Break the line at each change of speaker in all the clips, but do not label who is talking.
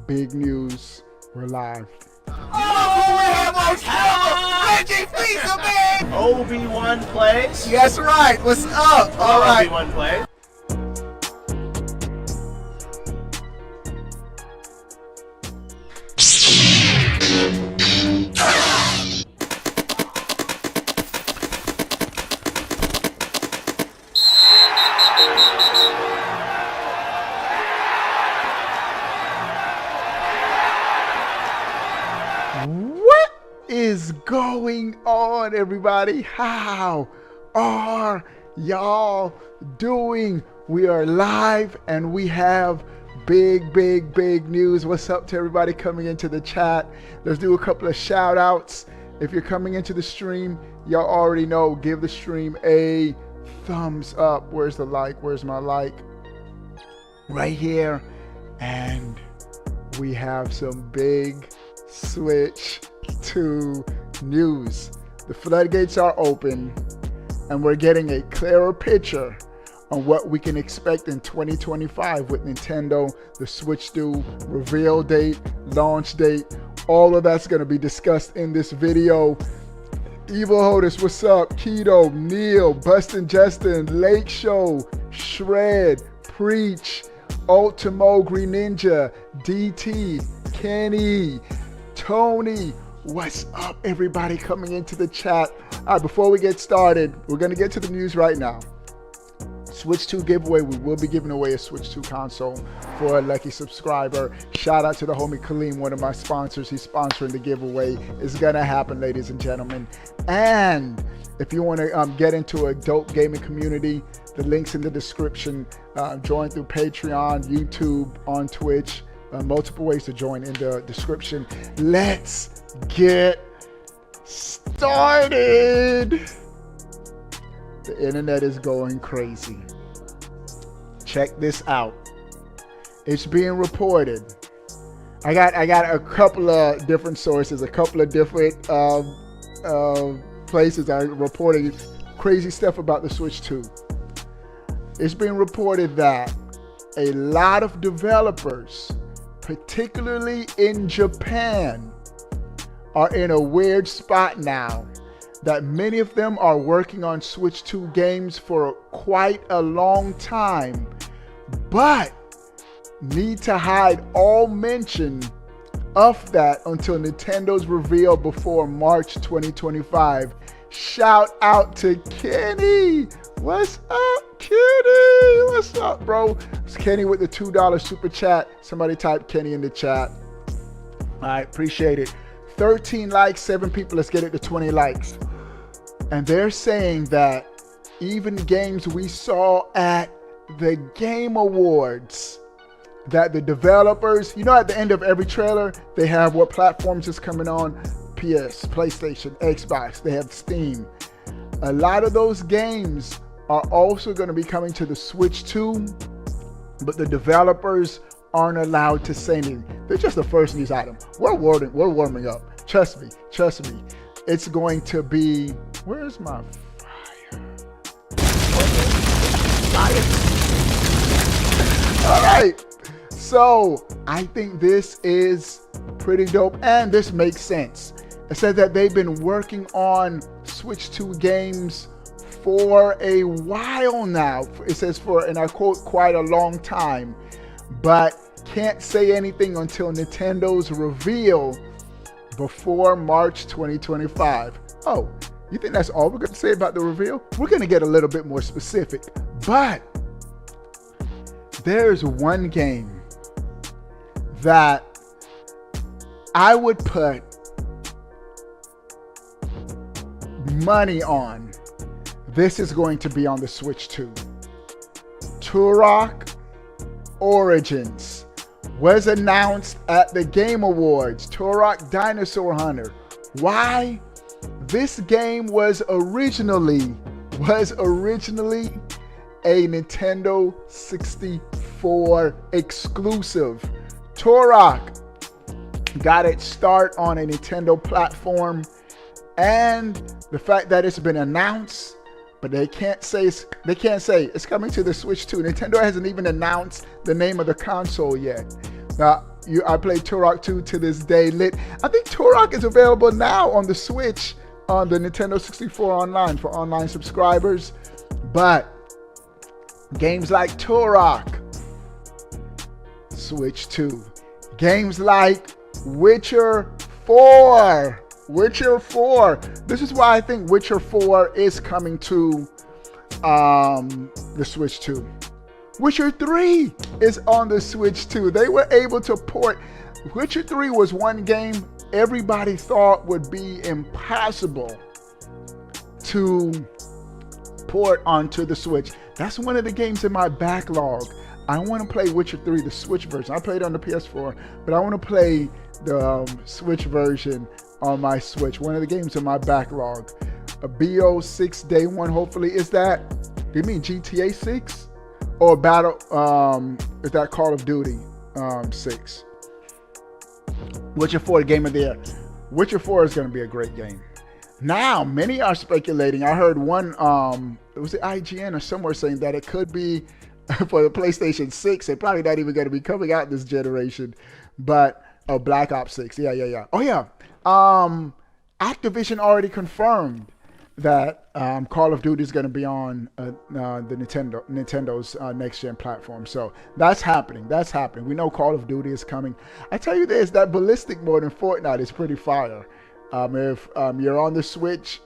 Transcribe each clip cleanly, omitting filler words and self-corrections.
Big news. We're live.
Obi-Wan plays.
That's right. What's up? All right.
Obi-Wan plays.
What is going on, everybody? How are y'all doing? We are live and we have big news. What's up to everybody coming into the chat? Let's do a couple of shout outs. If you're coming into the stream, y'all already know, give the stream a thumbs up. Where's the like? Where's my like? Right here. And we have some big Switch 2 news. The floodgates are open and we're getting a clearer picture on what we can expect in 2025 with Nintendo, the Switch 2 reveal date, launch date. All of that's going to be discussed in this video. Evil Hodis, what's up? Keto, Neil, Bustin' Justin, Lake Show, Shred, Preach, Ultimo, Green Ninja, DT, Kenny, Tony. What's up, everybody coming into the chat? All right, before we get started, we're going to get to the news right now. Switch 2 giveaway. We will be giving away a Switch 2 console for a lucky subscriber. Shout out to the homie Kaleem, one of my sponsors. He's sponsoring the giveaway. It's going to happen, ladies and gentlemen. And if you want to get into a dope gaming community, the link's in the description. Join through Patreon, YouTube, on Twitch. Multiple ways to join in the description. Let's get started. The internet is going crazy. Check this out. It's being reported. I got a couple of different sources, a couple of different places are reporting crazy stuff about the Switch 2. It's being reported that a lot of developers, particularly in Japan, are in a weird spot now, that many of them are working on Switch 2 games for quite a long time, but need to hide all mention of that until Nintendo's reveal before March 2025. Shout out to Kenny. What's up, Kenny? What's up, bro? It's Kenny with the $2 super chat. Somebody type Kenny in the chat. All right, appreciate it. 13 likes, 7 people. Let's get it to 20 likes. And they're saying that even games we saw at the Game Awards, that the developers, you know, at the end of every trailer, they have what platforms is coming on: PS, PlayStation, Xbox, they have Steam. A lot of those games are also going to be coming to the Switch 2, but the developers aren't allowed to say anything. They're just the first news item. We're warming up. Trust me. It's going to be, where's my fire? All right. So I think this is pretty dope and this makes sense. It says that they've been working on Switch 2 games for a while now. It says for, and I quote, quite a long time, but can't say anything until Nintendo's reveal before March 2025. Oh, you think that's all we're going to say about the reveal? We're going to get a little bit more specific, but there's one game that I would put money on. This is going to be on the Switch 2. Turok Origins was announced at the Game Awards. Turok Dinosaur Hunter. Why? This game was originally a Nintendo 64 exclusive. Turok got its start on a Nintendo platform, and the fact that it's been announced, but they can't say it's coming to the Switch 2. Nintendo hasn't even announced the name of the console yet. I played Turok 2 to this day. Lit. I think Turok is available now on the Switch on the Nintendo 64 online for online subscribers. But games like Turok, Switch 2. Games like Witcher 4. Witcher 4. This is why I think Witcher 4 is coming to the Switch 2. Witcher 3 is on the Switch 2. They were able to port. Witcher 3 was one game everybody thought would be impossible to port onto the Switch. That's one of the games in my backlog. I want to play Witcher 3, the Switch version. I played it on the PS4, but I want to play the Switch version on my Switch. One of the games in my backlog. A BO6 Day 1, hopefully. Is that, do you mean GTA 6? Or Battle, is that Call of Duty 6? Witcher 4, Game of the Year. Witcher 4 is going to be a great game. Now, many are speculating. I heard one, it was the IGN or somewhere saying that it could be for the PlayStation 6. It's probably not even going to be coming out this generation. But, Black Ops 6. Yeah. Oh, yeah. Activision already confirmed that Call of Duty is going to be on the Nintendo's next-gen platform. So that's happening. We know Call of Duty is coming. I tell you this, that ballistic mode in Fortnite is pretty fire. If you're on the Switch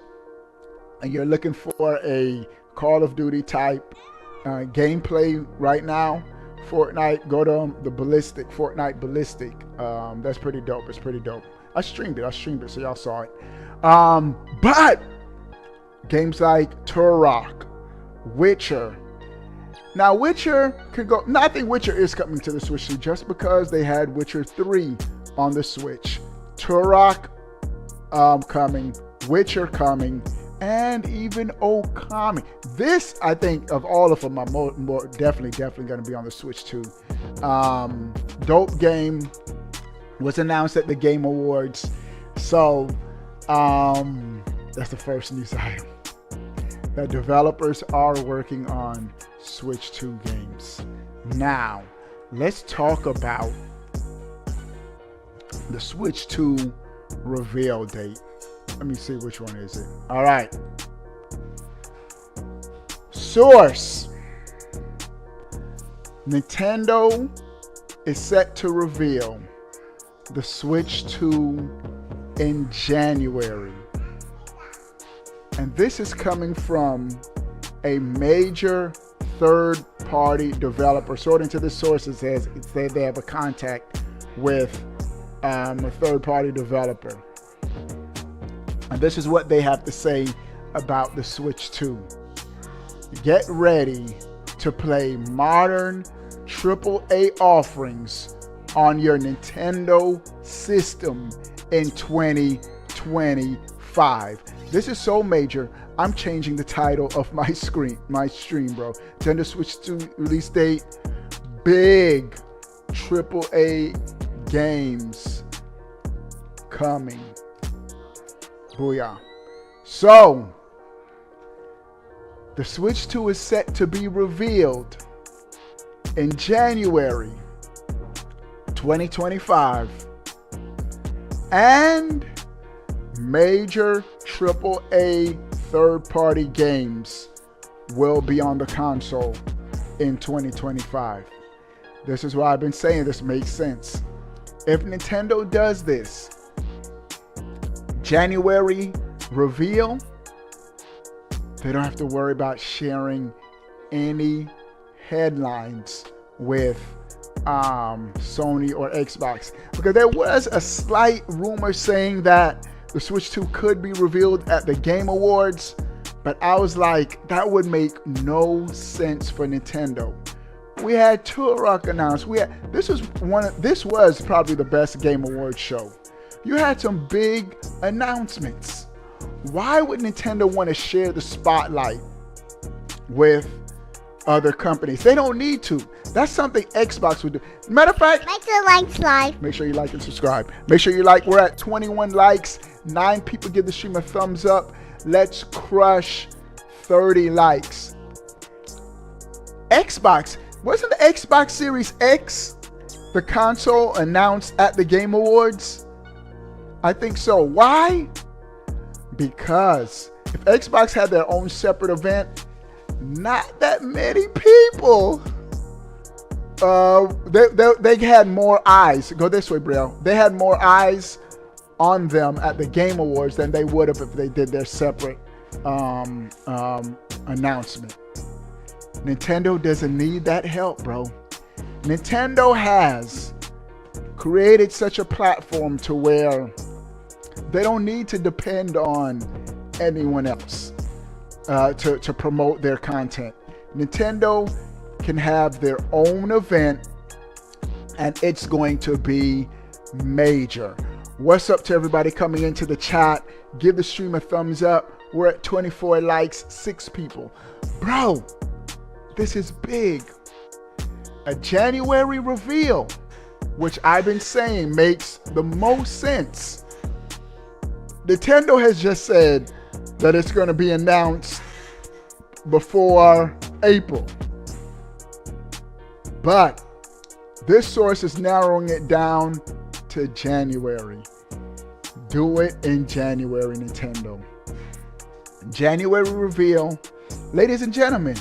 and you're looking for a Call of Duty type gameplay right now, Fortnite, go to the ballistic, Fortnite ballistic. That's pretty dope. It's pretty dope. I streamed it, so y'all saw it. But games like Turok, Witcher. Now, Witcher could go. I think Witcher is coming to the Switch just because they had Witcher 3 on the Switch. Turok coming, Witcher coming, and even Okami. This, I think, of all of them, are more definitely going to be on the Switch too. Dope game. Was announced at the Game Awards. So, that's the first news item. The developers are working on Switch 2 games. Now, let's talk about the Switch 2 reveal date. Let me see, which one is it? All right. Source. Nintendo is set to reveal the Switch 2 in January. And this is coming from a major third-party developer. According to the source, it says they have a contact with a third-party developer. And this is what they have to say about the Switch 2. Get ready to play modern AAA offerings on your Nintendo system in 2025. This is so major, I'm changing the title of my stream, bro. Nintendo Switch 2 release date, big AAA games coming. Booyah. So, the Switch 2 is set to be revealed in January 2025, and major AAA third-party games will be on the console in 2025. This is why I've been saying this makes sense. If Nintendo does this, January reveal, they don't have to worry about sharing any headlines with Sony or Xbox, because there was a slight rumor saying that the Switch 2 could be revealed at the Game Awards, but I was like, that would make no sense for Nintendo. We had Turok announced. This was probably the best Game Awards show. You had some big announcements. Why would Nintendo want to share the spotlight with other companies? They don't need to. That's something Xbox would do. Matter of fact,
make sure you like.
Make sure you like and subscribe. Make sure you like. We're at 21 likes. 9 people give the stream a thumbs up. Let's crush 30 likes. Xbox, wasn't the Xbox Series X the console announced at the Game Awards? I think so. Why? Because if Xbox had their own separate event, not that many people. They had more eyes. Go this way, Brielle. They had more eyes on them at the Game Awards than they would have if they did their separate announcement. Nintendo doesn't need that help, bro. Nintendo has created such a platform to where they don't need to depend on anyone else to promote their content. Nintendo can have their own event and it's going to be major. What's up to everybody coming into the chat? Give the stream a thumbs up. We're at 24 likes, 6 people. Bro, this is big. A January reveal, which I've been saying makes the most sense. Nintendo has just said that it's going to be announced before April. But this source is narrowing it down to January. Do it in January, Nintendo. January reveal. Ladies and gentlemen,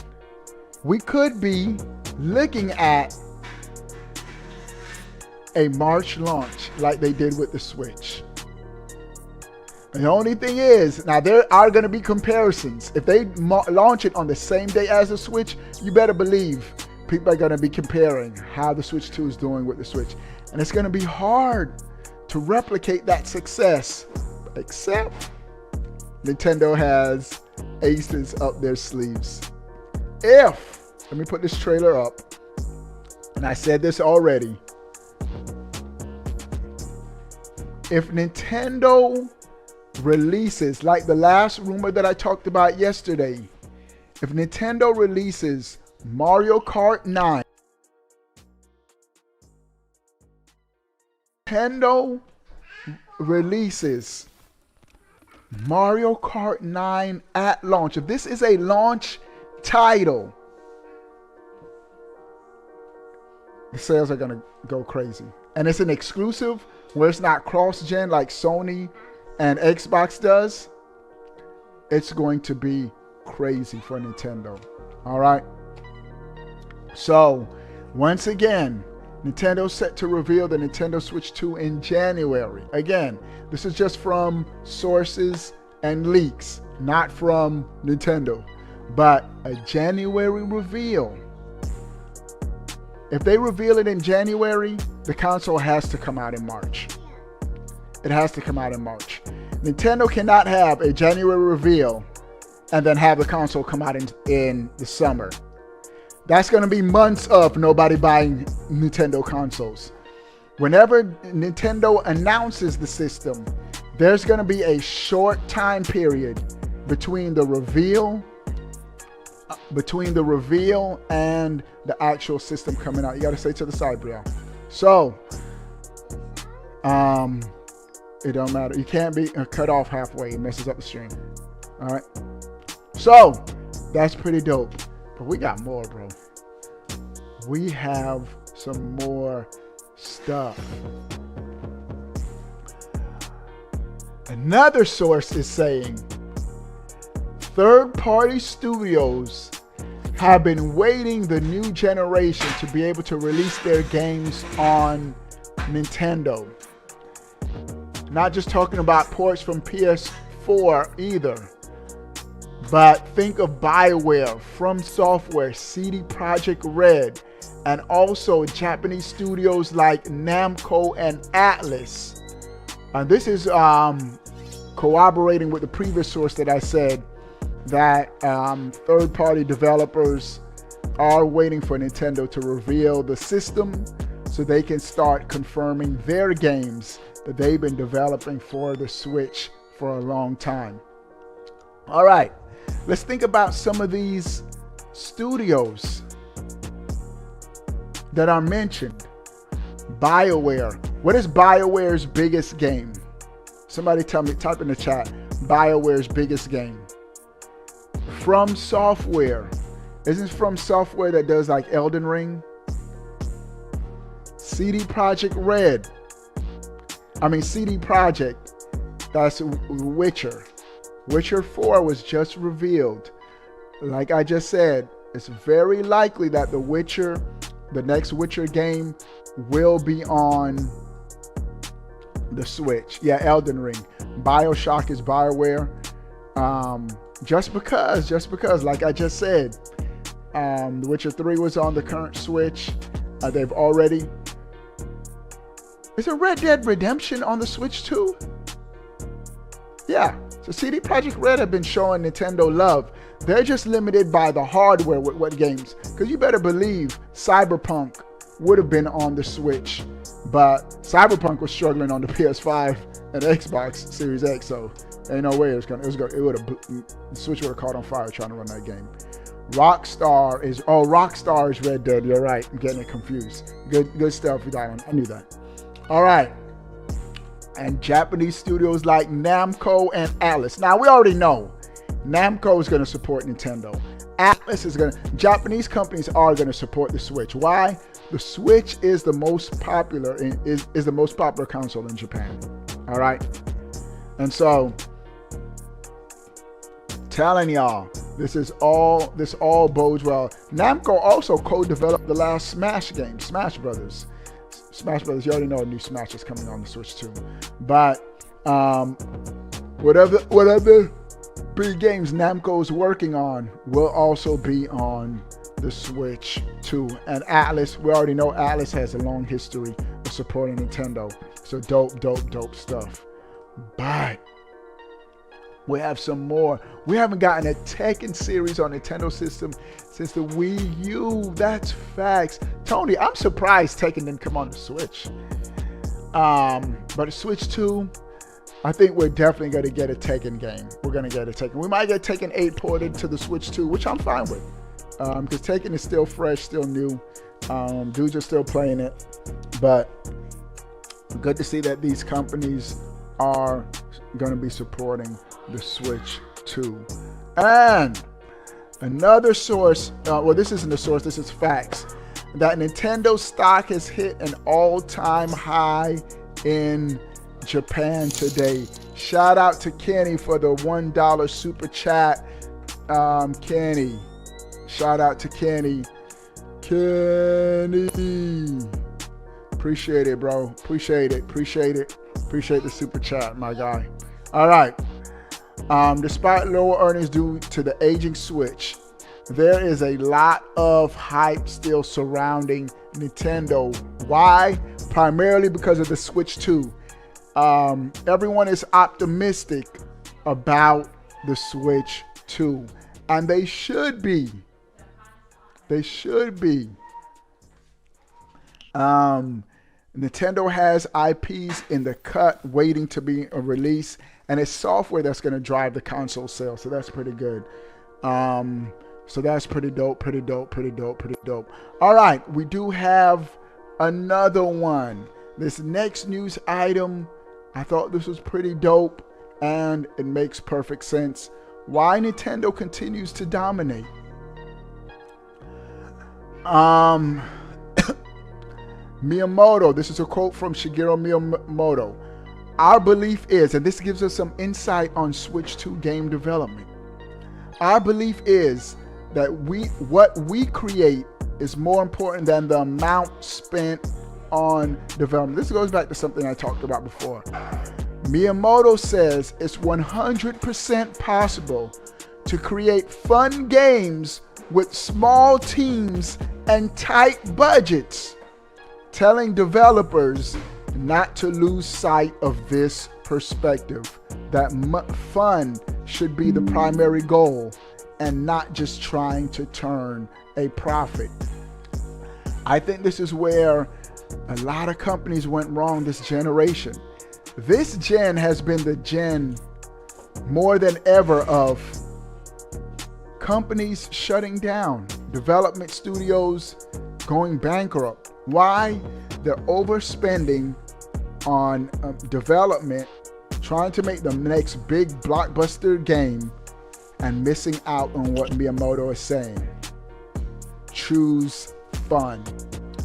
we could be looking at a March launch like they did with the Switch. And the only thing is, now there are going to be comparisons. If they launch it on the same day as the Switch, you better believe people are going to be comparing how the Switch 2 is doing with the Switch. And it's going to be hard to replicate that success, except Nintendo has aces up their sleeves. Let me put this trailer up, and I said this already, if Nintendo releases, like the last rumor that I talked about yesterday, if Nintendo releases Mario Kart 9, Nintendo releases Mario Kart 9 at launch, if this is a launch title, the sales are going to go crazy. And it's an exclusive where it's not cross-gen like Sony and Xbox does. It's going to be crazy for Nintendo. All right. So, once again, Nintendo's set to reveal the Nintendo Switch 2 in January. Again, this is just from sources and leaks, not from Nintendo. But a January reveal. If they reveal it in January, the console has to come out in March. It has to come out in March. Nintendo cannot have a January reveal and then have the console come out in the summer. That's going to be months of nobody buying Nintendo consoles. Whenever Nintendo announces the system, there's going to be a short time period between the reveal and the actual system coming out. You got to stay to the side, bro. So, it don't matter. You can't be cut off halfway. It messes up the stream. All right. So, that's pretty dope. But we got more, bro. We have some more stuff. Another source is saying third-party studios have been waiting the new generation to be able to release their games on Nintendo. Not just talking about ports from PS4 either, but think of BioWare, From Software, CD Projekt Red, and also Japanese studios like Namco and Atlus. This is corroborating with the previous source that I said that third-party developers are waiting for Nintendo to reveal the system so they can start confirming their games that they've been developing for the Switch for a long time. All right, let's think about some of these studios that are mentioned. BioWare. What is BioWare's biggest game? Somebody tell me, type in the chat, BioWare's biggest game. From Software. Isn't From Software that does like Elden Ring? CD Projekt Red. CD Projekt. That's Witcher. Witcher 4 was just revealed. Like I just said, it's very likely that the next Witcher game will be on the Switch. Yeah, Elden Ring. BioShock is BioWare. Just because, like I just said, The Witcher 3 was on the current Switch. They've already... Is it Red Dead Redemption on the Switch too? Yeah. So CD Projekt Red have been showing Nintendo love. They're just limited by the hardware with what games. Because you better believe Cyberpunk would have been on the Switch. But Cyberpunk was struggling on the PS5 and Xbox Series X. So ain't no way the Switch would have caught on fire trying to run that game. Rockstar is Red Dead. You're right. I'm getting it confused. Good stuff with that one. I knew that. All right. And Japanese studios like Namco and Atlus. Now we already know Namco is going to support Nintendo. Japanese companies are going to support the Switch. Why? The Switch is the most popular is the most popular console in Japan. All right. And so telling y'all, this all bodes well. Namco also co-developed the last Smash game, Smash Brothers. You already know a new Smash is coming on the Switch too. But whatever big games Namco's working on will also be on the Switch too. And Atlus, we already know Atlus has a long history of supporting Nintendo. So dope stuff. But we have some more. We haven't gotten a Tekken series on Nintendo system since the Wii U. That's facts. Tony, I'm surprised Tekken didn't come on the Switch. But the Switch 2, I think we're definitely going to get a Tekken game. We're going to get a Tekken. We might get Tekken 8 ported to the Switch 2, which I'm fine with. Because Tekken is still fresh, still new. Dudes are still playing it. But good to see that these companies are going to be supporting the Switch 2. And another source, this isn't a source, this is facts, that Nintendo stock has hit an all-time high in Japan today. Shout out to Kenny for the $1 super chat. Kenny. Shout out to Kenny. Appreciate it, bro. Appreciate the super chat, my guy. All right. Despite lower earnings due to the aging Switch, there is a lot of hype still surrounding Nintendo. Why? Primarily because of the Switch 2. Everyone is optimistic about the Switch 2, and they should be. Nintendo has IPs in the cut waiting to be released, and it's software that's going to drive the console sales. So that's pretty good. So that's pretty dope. All right, we do have another one. This next news item, I thought this was pretty dope, and it makes perfect sense. Why Nintendo continues to dominate. Miyamoto, this is a quote from Shigeru Miyamoto. Our belief is, and this gives us some insight on Switch 2 game development. Our belief is that what we create is more important than the amount spent on development. This goes back to something I talked about before. Miyamoto says it's 100% possible to create fun games with small teams and tight budgets, telling developers not to lose sight of this perspective, that fun should be the primary goal and not just trying to turn a profit. I think this is where a lot of companies went wrong this generation. This gen has been the gen more than ever of companies shutting down, development studios going bankrupt. Why? They're overspending on development, trying to make the next big blockbuster game, and missing out on what Miyamoto is saying. Choose fun.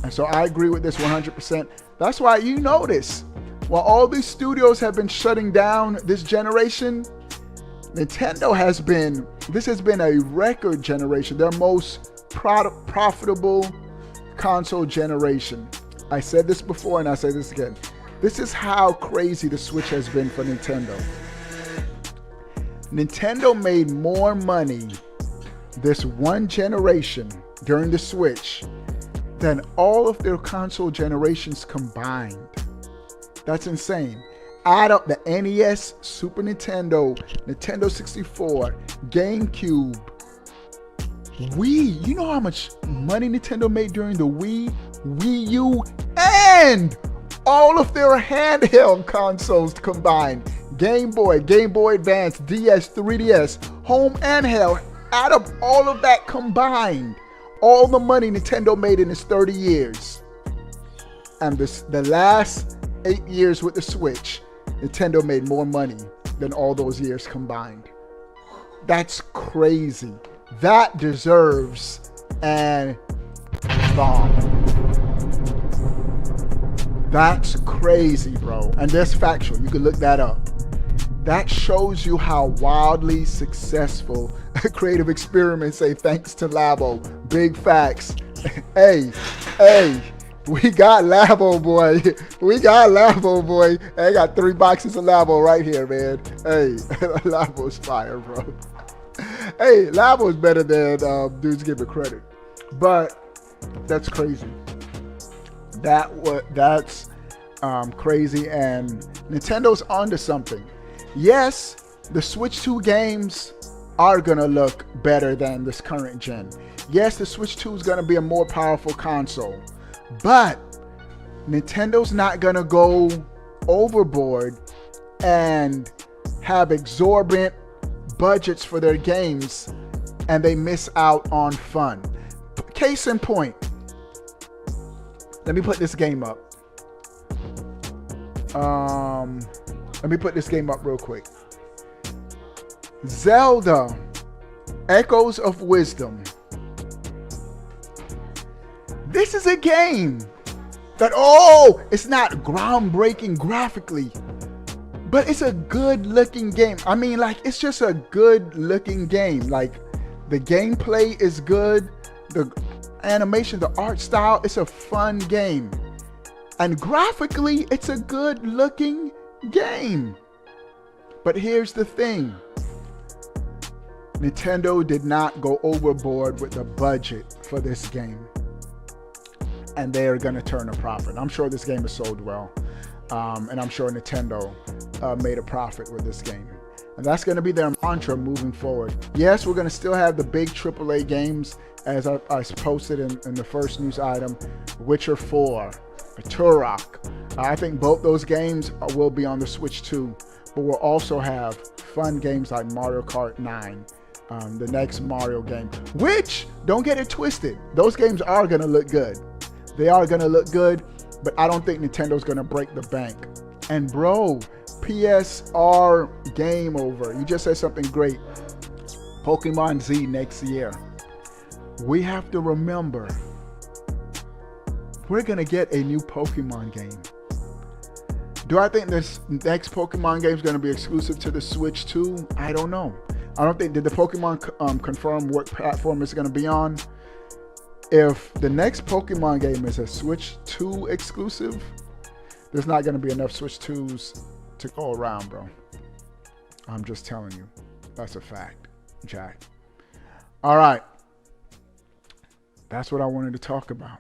And so I agree with this 100%. That's why you notice, while all these studios have been shutting down this generation, this has been a record generation, their most profitable console generation. I said this before and I say this again. This is how crazy the Switch has been for Nintendo. Nintendo made more money this one generation during the Switch than all of their console generations combined. That's insane. Add up the NES, Super Nintendo, Nintendo 64, GameCube, Wii. You know how much money Nintendo made during the Wii, Wii U, and all of their handheld consoles combined. Game Boy, Game Boy Advance, DS, 3DS, home and held. Add up all of that combined. All the money Nintendo made in its 30 years. And the last 8 years with the Switch, Nintendo made more money than all those years combined. That's crazy. That deserves an bomb. That's crazy, bro. And that's factual. You can look that up. That shows you how wildly successful creative experiments say thanks to Labo. Big facts. Hey, we got Labo, boy. We got Labo, boy. I got 3 boxes of Labo right here, man. Hey, Labo's fire, bro. Hey, Labo's better than dudes give it credit. But that's crazy. That's crazy, and Nintendo's onto something. Yes, the Switch 2 games are gonna look better than this current gen. Yes, the Switch 2 is gonna be a more powerful console, but Nintendo's not gonna go overboard and have exorbitant budgets for their games and they miss out on fun. Case in point, let me put this game up. Let me put this game up real quick. Zelda Echoes of Wisdom. This is a game that, it's not groundbreaking graphically, but it's a good looking game. I mean, like, it's just a good looking game. Like, the gameplay is good, the animation, the art style, it's a fun game. And graphically, it's a good looking game. But here's the thing. Nintendo did not go overboard with the budget for this game. And they are going to turn a profit. I'm sure this game is sold well. And I'm sure Nintendo made a profit with this game. And that's going to be their mantra moving forward. Yes, we're going to still have the big AAA games, as I posted in the first news item. Witcher 4, Turok. I think both those games will be on the Switch 2. But we'll also have fun games like Mario Kart 9. The next Mario game. Which, don't get it twisted, those games are going to look good. They are going to look good. But I don't think Nintendo's going to break the bank. And bro, PSR game over. You just said something great. Pokemon Z next year. We have to remember, we're going to get a new Pokemon game. Do I think this next Pokemon game is going to be exclusive to the Switch 2? I don't know. I don't think, did the Pokemon confirm what platform it's going to be on? If the next Pokemon game is a Switch 2 exclusive, there's not going to be enough Switch 2s to go around, bro. I'm just telling you. That's a fact, Jack. All right. That's what I wanted to talk about.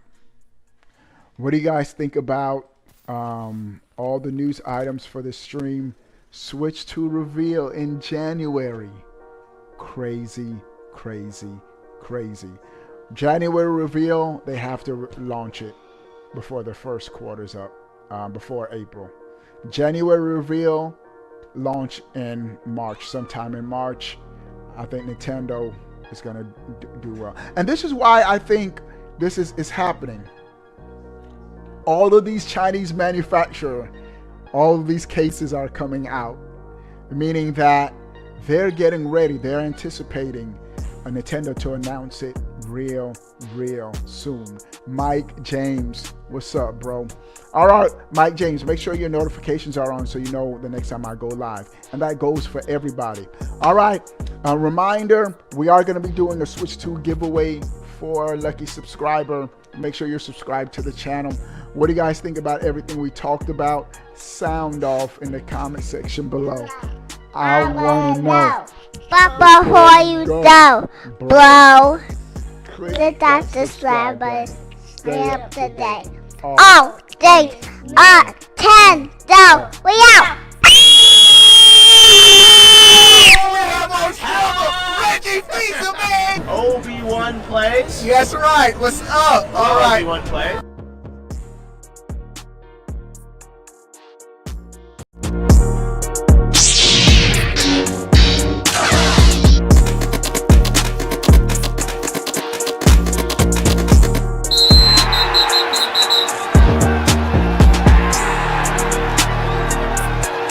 What do you guys think about all the news items for this stream? Switch 2 reveal in January. Crazy, crazy, crazy. January reveal, they have to launch it before the first quarter's up, before April. January reveal, launch in March, sometime in March. I think Nintendo is going to do well. And this is why I think this is happening. All of these Chinese manufacturers, all of these cases are coming out, meaning that they're getting ready, they're anticipating a Nintendo to announce it real soon. Mike James. What's up, bro? All right, Mike James, make sure your notifications are on so you know the next time I go live. And that goes for everybody. All right, a reminder, we are going to be doing a Switch 2 giveaway for a lucky subscriber. Make sure you're subscribed to the channel. What do you guys think about everything we talked about? Sound off in the comment section below. I want to know.
Papa, before you go, bro,
Click
that subscribe button. Stay up to date.
All
All days are 10 down. We out.
Obi-Wan plays.
That's right. What's up? All right.
Obi-Wan plays.